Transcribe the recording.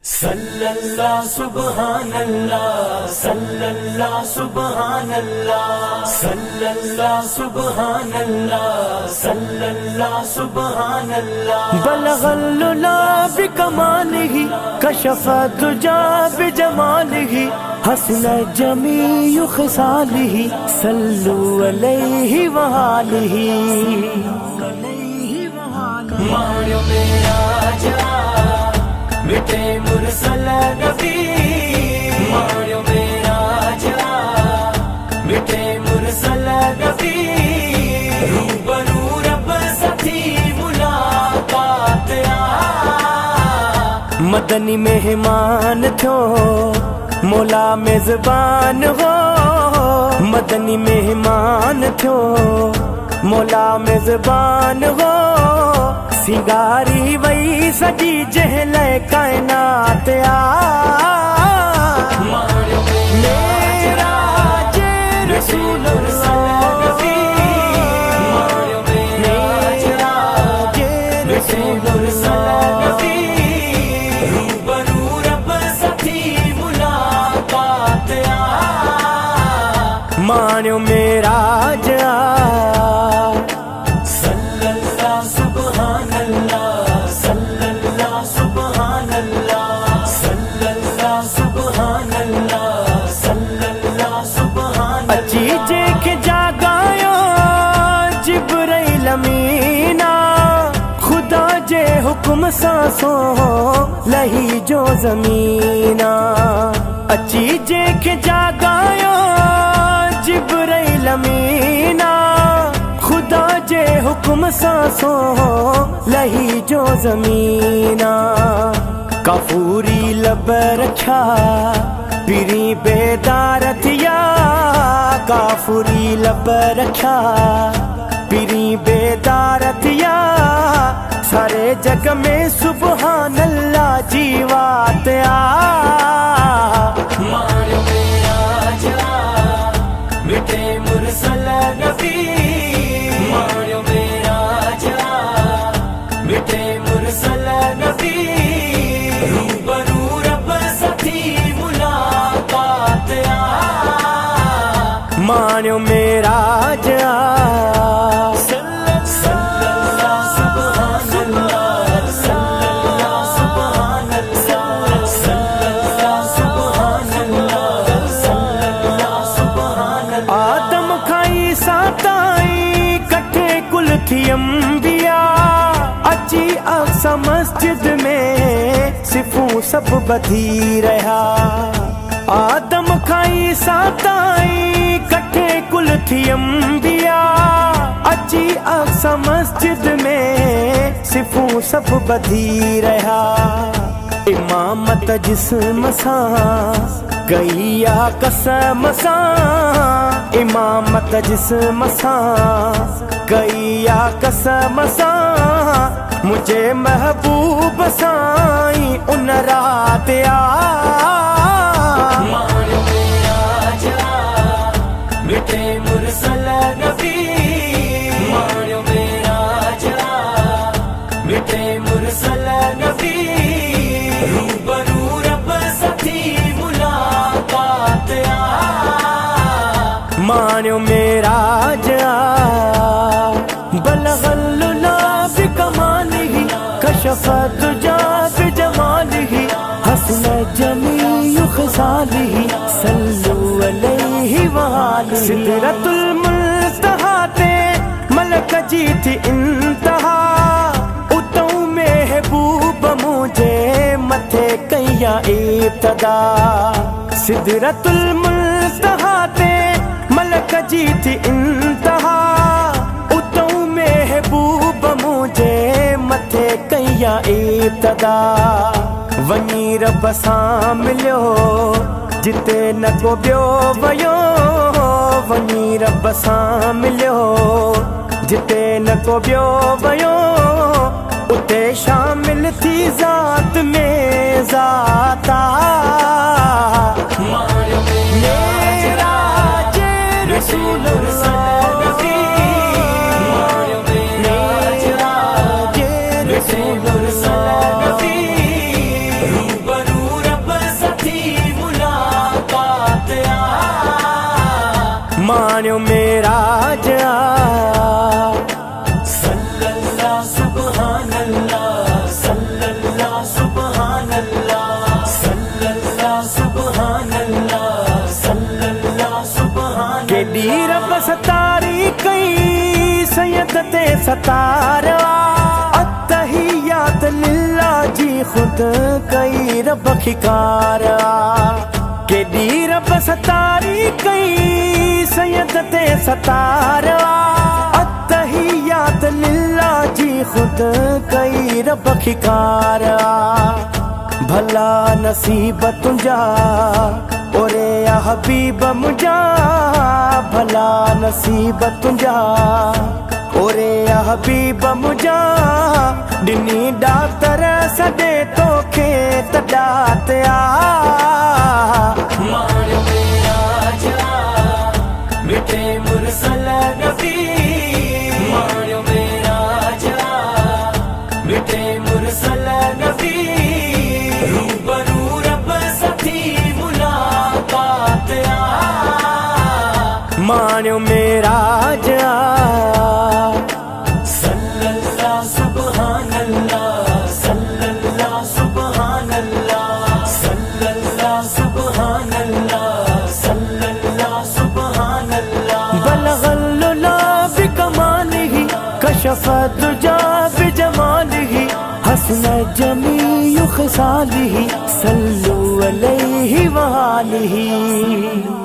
सल्लल्लाह सुब्हानल्लाह सल्लल्लाह सुब्हानल्लाह सल्लल्लाह सुब्हानल्लाह सल्लल्लाह सुब्हानल्लाह बलगल उला बिकमालिही कशफ़ दुजा बिजमालिही हसन जमीउ खिसालिही सल्लु अलैहि वआलिही। मानो मेरा जा मिटे मुरसल नबी, मानो मेरा जा मिटे मुरसल नबी, रूबरू रब सथी मुलाकात आ। मदनी मेहमान थो मौला मेज़बान हो, मदनी मेहमान थो मौला मेज़बान हो, सिंगारी वही सजी जहल कायनात आ। मेरा जे रसूल नबी, मानो मेरा जे रसूल नबी, रूबरू रब सथी मुलाकात आ। मान्यो मेरा जा सल्लल्लाह सुब्हानल्लाह सल्लल्लाह सुब्हानल्लाह सल्लल्लाह सुब्हानल्लाह सल्लल्लाह सुब्हानल्लाह। अची जेके जागायो जिब्राइल अमीना, खुदा जे हुक्म सांसो लही जो जमीना। अची जेके जागायो जिब्राइल अमीना, खुदा जे हुक्म सांसो लही जो जमीना। काफूरी लब रखा पिरी बेदार थिया, काफूरी लब रखा पिरी बेदार थिया, सारे जग में सुबहानल्लाह जी बात आ। मानो मेरा जा मिटे मुरसल नबी, मानो मेरा जा मिटे मुरसल नबी, रूबरू रब सथी मुलाकात आ। मान्यो मेरा जा सल्लल्लाह सुब्हानल्लाह सल्लल्लाह सुब्हानल्लाह सल्लल्लाह सुब्हानल्लाह सल्लल्लाह सुब्हानल्लाह। आदम खाई साताई कठे कुल थी अंबिया, अची अक्सा मस्जिद में सिफू सब बधी रहा। आदम खाई साताई कठे कुल थी अंबिया, अची अक्सा मस्जिद में सिफू सब बधी रहा। इमामत जिस्म सा गैया कसम सा, इमामत जिस्म सा गैया कसम सा, मुझे महबूब साई उन रात आ। मानो मेरा जा मिटे मुरसल नबी, मानो मेरा जा मिटे मुरसल नबी, रूबरू रब सथी मुलाकात आ। मान्यो मेरा जा बलगल उला बिकमालिही कशफ़ दुजा बिजमालिही हसन जमीउ खिसालिही सल्लु अलैहि वआलिही। सिदरतुल मुंतहा ते मलक जी थी इंतहा, उतों महबूब मुझे मथे कैया इब्तदा। सिदरतुल मुंतहा ते मलक जी थी इंतहा, उतों महबूब मुझे मथे कैया इब्तदा। वनी रब सां मिलियो जिते न को ॿियो वयो, वनी रब सां मिलियो जिते न को ॿियो वयो, उते शामिल थी ज़ात में ज़ाता। मानो मेरा जे रसूल नबी, मानो मेरा जा जे रसूल मुरसल नबी, रूबरू सतारवा अत्तहियात लिल्ला जी खुद कई रब खिकारा केडी रब सतारी कई सैयद ते सतारवा अत्तहियात लिल्ला जी खुद कई रब खिकारा भला नसीब तुंजा ओरे या हबीब मुझा भला नसीब तुंजा ओरे या हबीब मुझा डिनी डातर सदे तो खेत डातया माण्यो मेरा जा मिटे मुरसल नबी माण्यो मेरा जा मिटे मुरसल नबी रूबरू रब सथी मुलाकात माण्यो मेरा जा सल्लल्लाह सुब्हानल्लाह सल्लल्लाह सुब्हानल्लाह सल्लल्लाह सुब्हानल्लाह सल्लल्लाह सुब्हानल्लाह बलगल्लुला बिकमालिही कशफ दुजा बिजमालिही हसन जमीयु खिसालिही सल्लु अलैहि व आलिही।